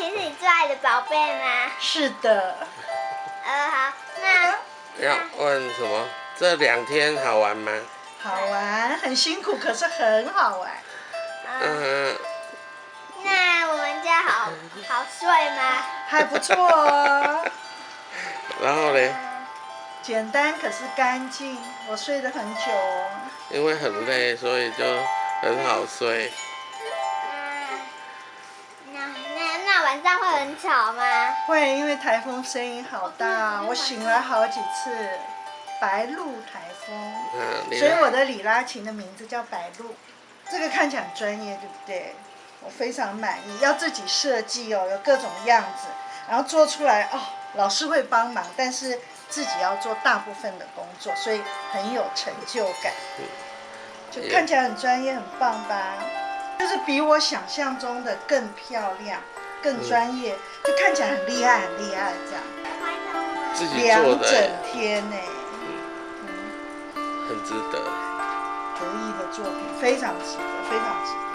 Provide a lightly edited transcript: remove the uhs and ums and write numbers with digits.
琴是你最爱的宝贝吗？是的。好，那要问什么？这2天好玩吗？好玩，很辛苦，可是很好玩。那我们家好睡吗？还不错哦。然后呢？简单可是干净，我睡得很久哦。因为很累，所以就很好睡。那晚上会很吵吗？会，因为台风声音好大，我醒了好几次。白鹭台风，所以我的里拉琴的名字叫白鹭。这个看起来很专业，对不对？我非常满意，要自己设计哦，有各种样子，然后做出来哦。老师会帮忙，但是自己要做大部分的工作，所以很有成就感。就看起来很专业，很棒吧？就是比我想象中的更漂亮、更专业，就看起来很厉害、很厉害这样。自己做的。2整天呢。很值得，得意的作品，非常值得，非常值得。